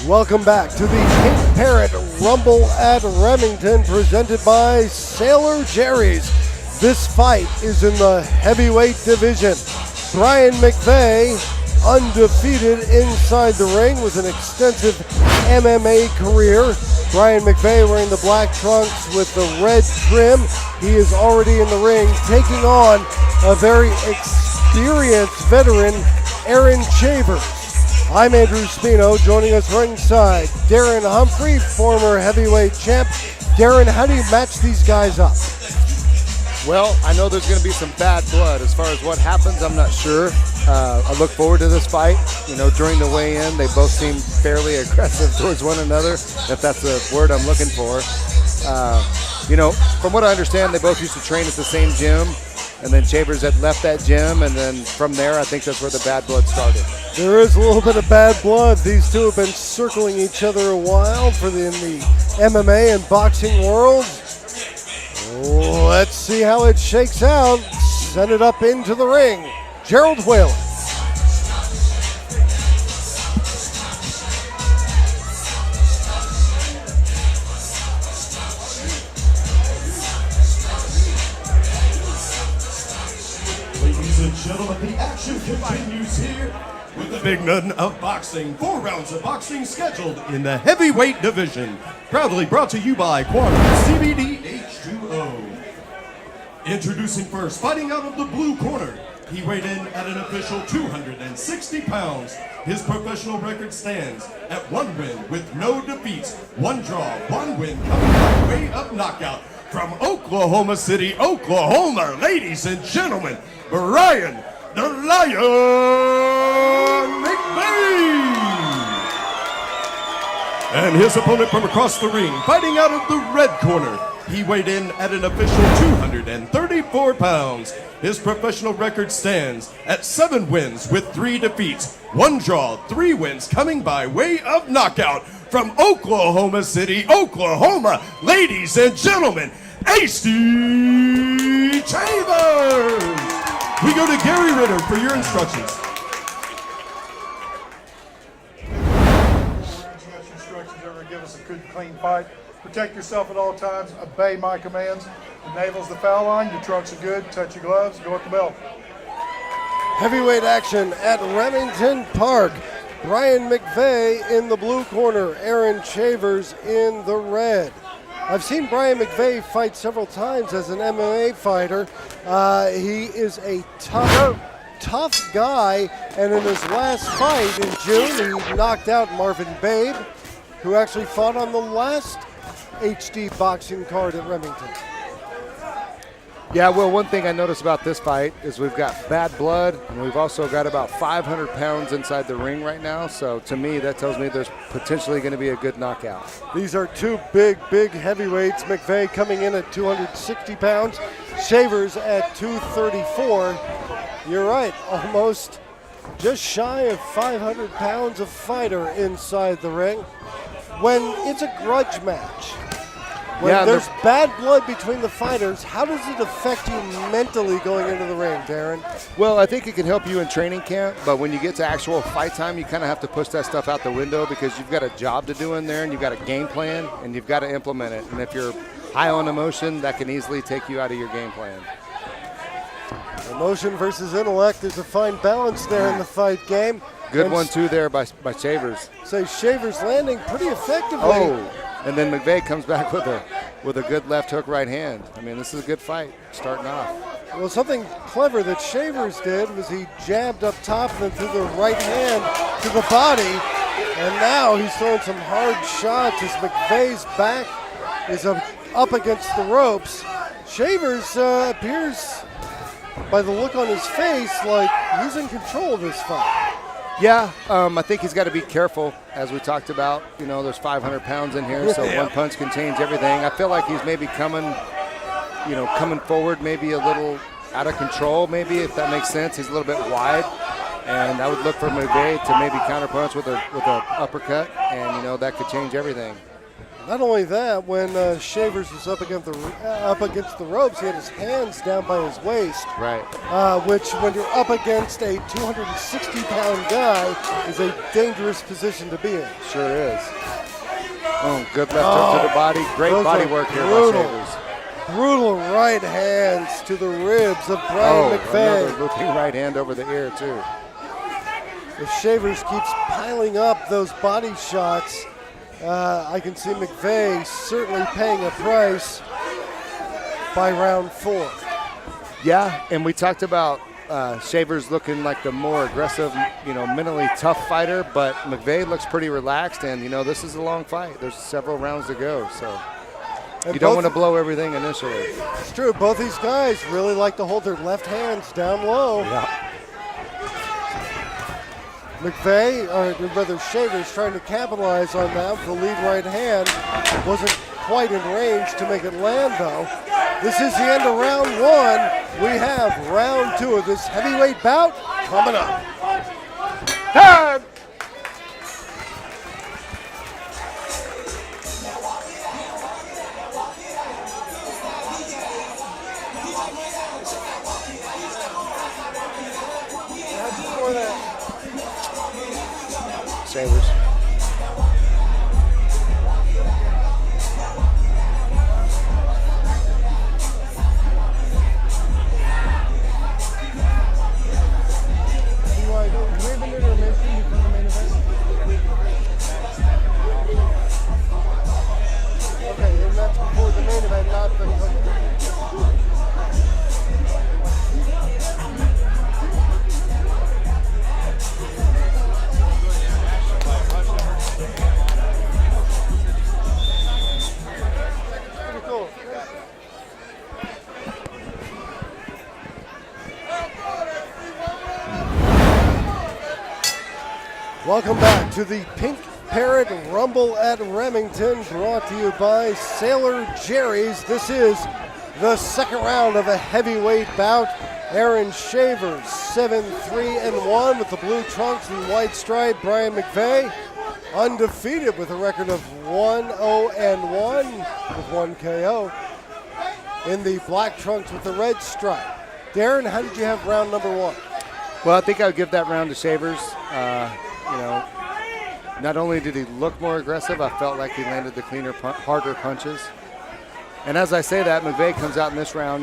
Welcome back to the Pink Parrot Rumble at Remington, presented by Sailor Jerry's. This fight is in the heavyweight division. Bryan McVea, undefeated inside the ring with an extensive MMA career. Bryan McVea wearing the black trunks with the red trim. He is already in the ring, taking on a very experienced veteran, Chavers. I'm Andrew Spino. Joining us ringside, Darren Humphrey, former heavyweight champ. Darren, how do you match these guys up? Well, I know there's going to be some bad blood. As far as what happens, I'm not sure. I look forward to this fight. You know, during the weigh-in, they both seem fairly aggressive towards one another, if that's the word I'm looking for. You know, from what I understand, they both used to train at the same gym, and then Chavers had left that gym, and then from there, I think that's where the bad blood started. There is a little bit of bad blood. These two have been circling each other a while in the MMA and boxing world. Let's see how it shakes out. Send it up into the ring. Gerald Whalen. Ladies and gentlemen, the action continues here with the big nun of boxing. 4 rounds of boxing scheduled in the heavyweight division. Proudly brought to you by Quantum CBD H2O. Introducing first, fighting out of the blue corner. He weighed in at an official 260 pounds. His professional record stands at 1 win with no defeats, 1 draw, 1 win coming by way of knockout. From Oklahoma City, Oklahoma, ladies and gentlemen, Bryan the Lion McVea. And his opponent from across the ring, fighting out of the red corner. He weighed in at an official 234 pounds. His professional record stands at 7 wins with 3 defeats, 1 draw, 3 wins coming by way of knockout. From Oklahoma City, Oklahoma, ladies and gentlemen, Chavers. We go to Gary Ritter for your instructions. Instructions ever give us a good, clean fight. Protect yourself at all times. Obey my commands. The navel's the foul line. Your trunks are good. Touch your gloves. Go at the bell. Heavyweight action at Remington Park. Bryan McVea in the blue corner. Chavers in the red. I've seen Bryan McVea fight several times as an MMA fighter. He is a tough guy, and in his last fight in June, he knocked out Marvin Babe, who actually fought on the last HD boxing card at Remington. Yeah, well, one thing I noticed about this fight is we've got bad blood, and we've also got about 500 pounds inside the ring right now. So to me, that tells me there's potentially going to be a good knockout. These are 2 big heavyweights. McVea coming in at 260 pounds. Chavers at 234. You're right, almost just shy of 500 pounds of fighter inside the ring. When it's a grudge match, when there's bad blood between the fighters, how does it affect you mentally going into the ring, Darren? Well, I think it can help you in training camp, but when you get to actual fight time, you kind of have to push that stuff out the window because you've got a job to do in there, and you've got a game plan, and you've got to implement it. And if you're high on emotion, that can easily take you out of your game plan. Emotion versus intellect. There's a fine balance there in the fight game. Good one, too, there by Chavers. So Chavers landing pretty effectively. Oh, and then McVea comes back with a good left hook right hand. I mean, this is a good fight starting off. Well, something clever that Chavers did was he jabbed up top and then threw the right hand to the body. And now he's throwing some hard shots as McVea's back is up against the ropes. Chavers appears, by the look on his face, like he's in control of this fight. Yeah, I think he's got to be careful, as we talked about. You know, there's 500 pounds in here, so one punch can change everything. I feel like he's maybe coming forward, maybe a little out of control, maybe, if that makes sense. He's a little bit wide, and I would look for McVea to maybe counterpunch with a uppercut, and, you know, that could change everything. Not only that, when Chavers was up against the ropes, he had his hands down by his waist. Right. Which, when you're up against a 260-pound guy, is a dangerous position to be in. Sure is. Oh, good left hook to the body. Great body work here by Chavers. Brutal right hands to the ribs of Bryan McVea. Another looping right hand over the ear, too. If Chavers keeps piling up those body shots, I can see McVea certainly paying a price by round 4. Yeah, and we talked about Chavers looking like the more aggressive, mentally tough fighter, but McVea looks pretty relaxed, and, this is a long fight. There's several rounds to go, so you don't want to blow everything initially. It's true. Both these guys really like to hold their left hands down low. Yeah. McVea, or rather Chavers, trying to capitalize on that with the lead right hand. Wasn't quite in range to make it land, though. This is the end of round 1. We have round 2 of this heavyweight bout coming up. Time! Chavers. Okay, and that's before the main event, not the... Welcome back to the Pink Parrot Rumble at Remington, brought to you by Sailor Jerry's. This is the second round of a heavyweight bout. Aaron Chavers, 7-3-1 with the blue trunks and white stripe. Bryan McVea, undefeated with a record of 1-0-1 with 1 KO. In the black trunks with the red stripe. Darren, how did you have round number 1? Well, I think I would give that round to Chavers. Not only did he look more aggressive, I felt like he landed the cleaner, harder punches. And as I say that, McVea comes out in this round,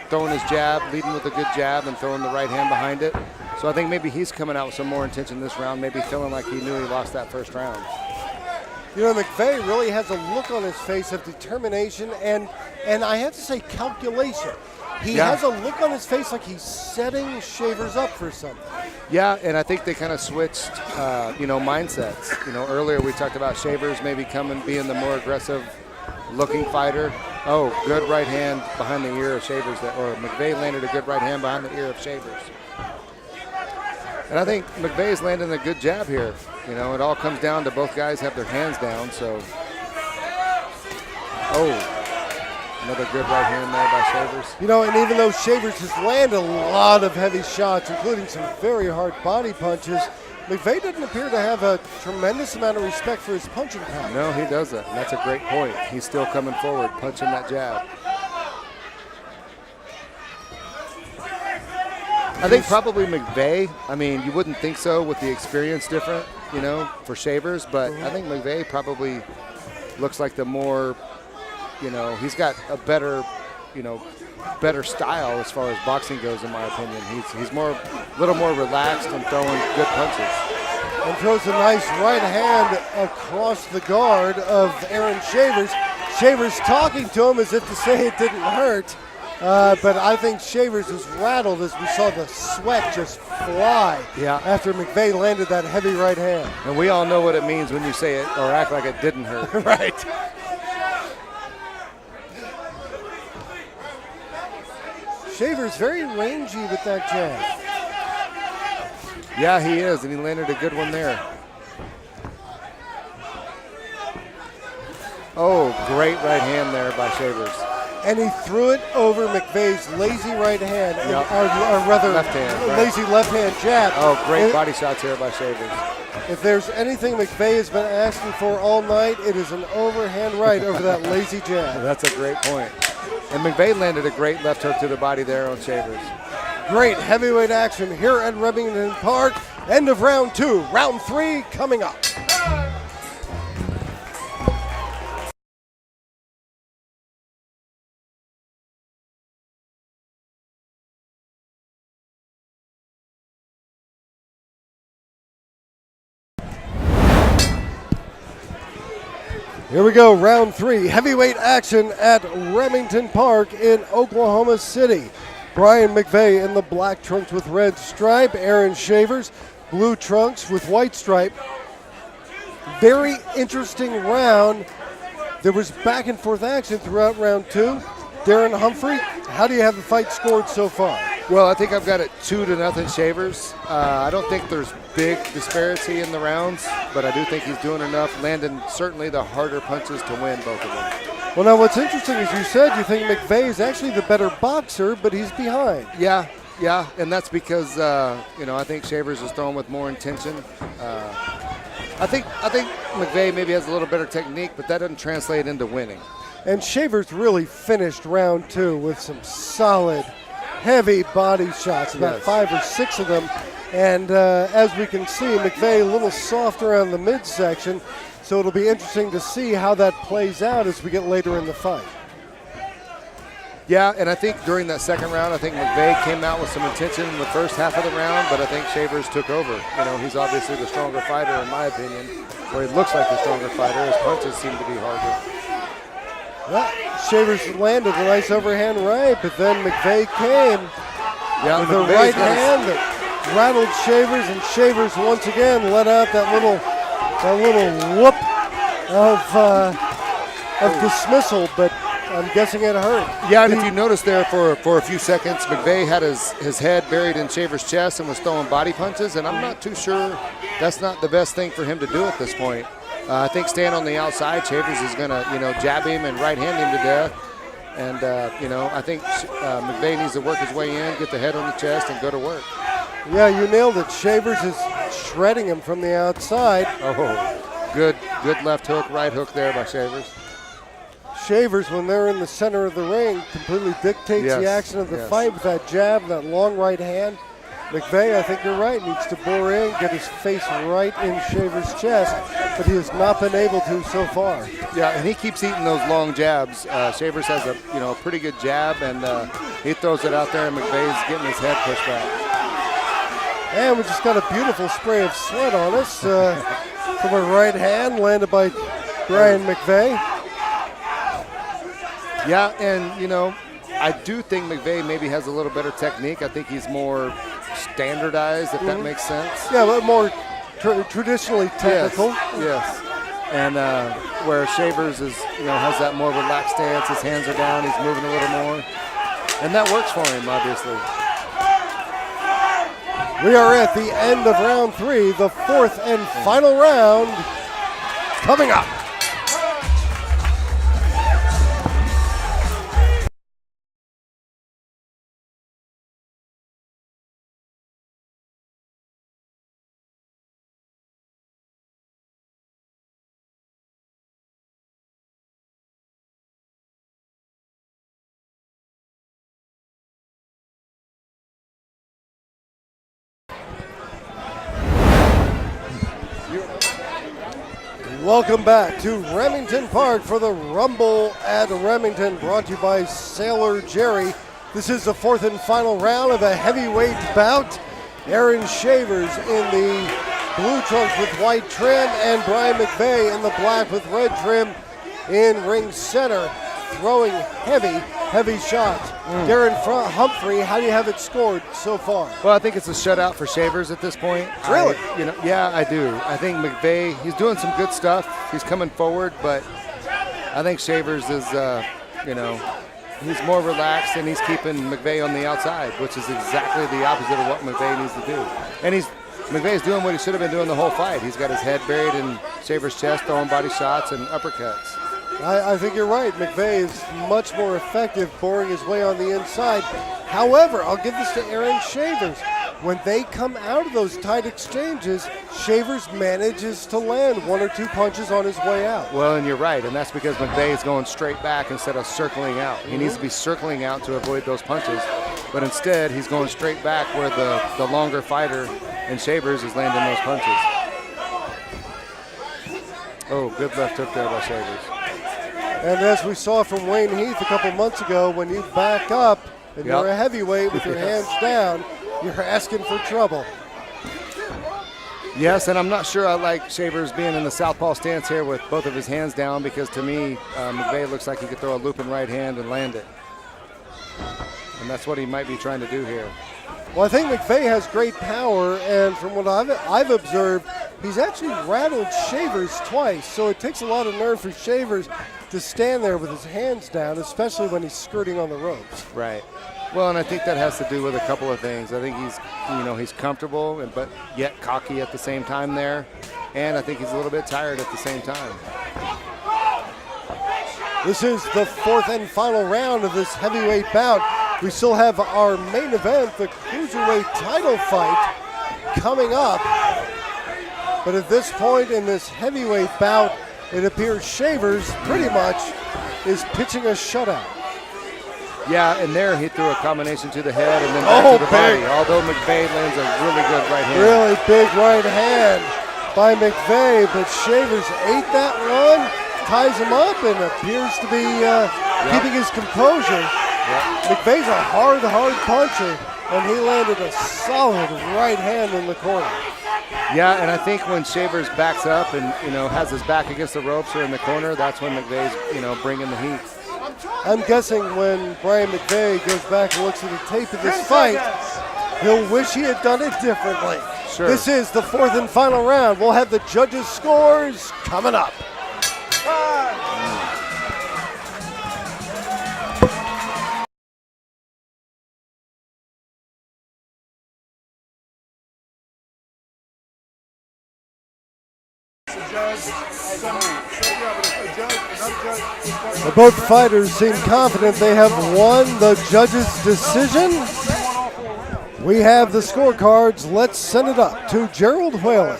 throwing his jab, leading with a good jab, and throwing the right hand behind it. So I think maybe he's coming out with some more intention this round, maybe feeling like he knew he lost that first round. McVea really has a look on his face of determination and I have to say calculation. He has a look on his face like he's setting Chavers up for something. Yeah, and I think they kind of switched, mindsets. Earlier we talked about Chavers maybe being the more aggressive-looking fighter. Oh, good right hand behind the ear of Chavers, or McVea landed a good right hand behind the ear of Chavers. And I think McVea's landing a good jab here. It all comes down to both guys have their hands down, so. Oh. Another good right hand there by Chavers. And even though Chavers has landed a lot of heavy shots, including some very hard body punches, McVea doesn't appear to have a tremendous amount of respect for his punching power. No, he doesn't. And that's a great point. He's still coming forward, punching that jab. I think probably McVea, you wouldn't think so with the experience different, for Chavers, but I think McVea probably looks like the more, he's got a better style as far as boxing goes, in my opinion. He's a little more relaxed and throwing good punches. And throws a nice right hand across the guard of Aaron Chavers. Chavers talking to him as if to say it didn't hurt. But I think Chavers was rattled as we saw the sweat just fly after McVea landed that heavy right hand. And we all know what it means when you say it or act like it didn't hurt. Right. Chavers very rangy with that jab. Yeah, he is, and he landed a good one there. Oh, great right hand there by Chavers. And he threw it over McVea's lazy right hand, Yep. or rather Left hand, right. lazy left hand jab. Oh, great body shots here by Chavers. If there's anything McVea has been asking for all night, it is an overhand right over that lazy jab. That's a great point. And McVea landed a great left hook to the body there on Chavers. Great heavyweight action here at Remington Park. End of round 2. Round 3 coming up. Here we go, round 3. Heavyweight action at Remington Park in Oklahoma City. Bryan McVea in the black trunks with red stripe. Aaron Chavers, blue trunks with white stripe. Very interesting round. There was back and forth action throughout round 2. Darren Humphrey, how do you have the fight scored so far? Well, I think I've got it 2-0 Chavers. I don't think there's big disparity in the rounds, but I do think he's doing enough, landing certainly the harder punches to win both of them. Well, now what's interesting is you said you think McVea is actually the better boxer, but he's behind. Yeah, and that's because I think Chavers is throwing with more intention. I think McVea maybe has a little better technique, but that doesn't translate into winning. And Chavers really finished round 2 with some solid, heavy body shots, about 5 or 6 of them. And as we can see, McVea a little soft around the midsection, so it'll be interesting to see how that plays out as we get later in the fight. Yeah, and I think during that second round, I think McVea came out with some intention in the first half of the round, but I think Chavers took over. He's obviously the stronger fighter in my opinion, or he looks like the stronger fighter. His punches seem to be harder. Well, Chavers landed a nice overhand right, but then McVea came with a right hand that rattled Chavers, and Chavers once again let out that little whoop of dismissal, but I'm guessing it hurt. Yeah, and if you notice there for a few seconds, McVea had his head buried in Chavers' chest and was throwing body punches, and I'm not too sure that's not the best thing for him to do at this point. I think staying on the outside, Chavers is going to, jab him and right hand him to death. And, I think McVea needs to work his way in, get the head on the chest, and go to work. Yeah, you nailed it. Chavers is shredding him from the outside. Oh, good left hook, right hook there by Chavers. Shavers, when they're in the center of the ring, completely dictates the action of the fight with that jab, that long right hand. McVea, I think you're right, needs to bore in, get his face right in Shavers' chest, but he has not been able to so far. Yeah, and he keeps eating those long jabs. Shavers has a pretty good jab, and he throws it out there, and McVea's getting his head pushed back. And we just got a beautiful spray of sweat on us from a right hand landed by Bryan McVea. Yeah, and, I do think McVea maybe has a little better technique. I think he's more standardized, if that makes sense. Yeah, but more traditionally technical. Yes. And where Chavers is, has that more relaxed stance. His hands are down. He's moving a little more. And that works for him, obviously. We are at the end of round 3, the 4th and final round coming up. Welcome back to Remington Park for the Rumble at Remington, brought to you by Sailor Jerry. This is the 4th and final round of a heavyweight bout. Aaron Chavers in the blue trunks with white trim, and Bryan McVea in the black with red trim in ring center, throwing heavy shots. Darren Humphrey, how do you have it scored so far? Well, I think it's a shutout for Chavers at this point. Really? Yeah, I do. I think McVea, he's doing some good stuff. He's coming forward, but I think Chavers is, he's more relaxed, and he's keeping McVea on the outside, which is exactly the opposite of what McVea needs to do. And McVea's doing what he should have been doing the whole fight. He's got his head buried in Chavers' chest, throwing body shots and uppercuts. I think you're right. McVea is much more effective boring his way on the inside. However, I'll give this to Aaron Chavers. When they come out of those tight exchanges, Chavers manages to land 1 or 2 punches on his way out. Well, and you're right, and that's because McVea is going straight back instead of circling out. He needs to be circling out to avoid those punches, but instead he's going straight back where the longer fighter in Chavers is landing those punches. Oh, good left hook there by Chavers. And as we saw from Wayne Heath a couple months ago, when you back up and you're a heavyweight with your hands down, you're asking for trouble. Yes, and I'm not sure I like Chavers being in the southpaw stance here with both of his hands down, because to me, McVea looks like he could throw a looping right hand and land it. And that's what he might be trying to do here. Well, I think McVea has great power, and from what I've observed, he's actually rattled Chavers twice, so it takes a lot of nerve for Chavers to stand there with his hands down, especially when he's skirting on the ropes. Right. Well, and I think that has to do with a couple of things. I think he's comfortable, but yet cocky at the same time there, and I think he's a little bit tired at the same time. This is the 4th and final round of this heavyweight bout. We still have our main event, the cruiserweight title fight, coming up. But at this point in this heavyweight bout, it appears Chavers pretty much is pitching a shutout. Yeah, and there he threw a combination to the head and then back to the body, although McVea lands a really good right hand. Really big right hand by McVea, but Chavers ate that one, ties him up, and appears to be keeping his composure. McVea's a hard puncher, and he landed a solid right hand in the corner. Yeah, and I think when Chavers backs up and has his back against the ropes or in the corner, that's when McVea's bringing the heat. I'm guessing when Bryan McVea goes back and looks at the tape of this fight, he'll wish he had done it differently. Sure. This is the 4th and final round. We'll have the judges' scores coming up. Both fighters seem confident they have won the judges' decision. We have the scorecards. Let's send it up to Gerald Whalen.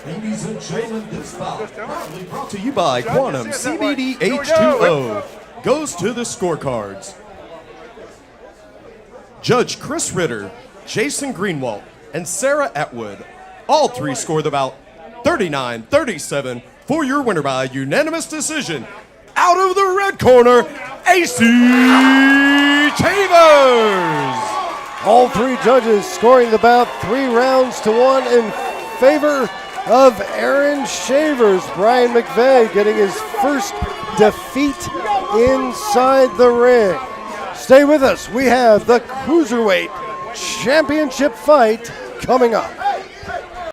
Ladies and gentlemen, this bout, proudly brought to you by Quantum CBD H2O, goes to the scorecards. Judge Chris Ritter, Jason Greenwald, and Sarah Atwood, all 3 score the bout 39-37 for your winner by unanimous decision. Out of the red corner, AC Chavers. All 3 judges scoring the bout 3 rounds to 1 in favor of Aaron Chavers. Bryan McVea getting his first defeat inside the ring. Stay with us. We have the Cruiserweight Championship fight coming up.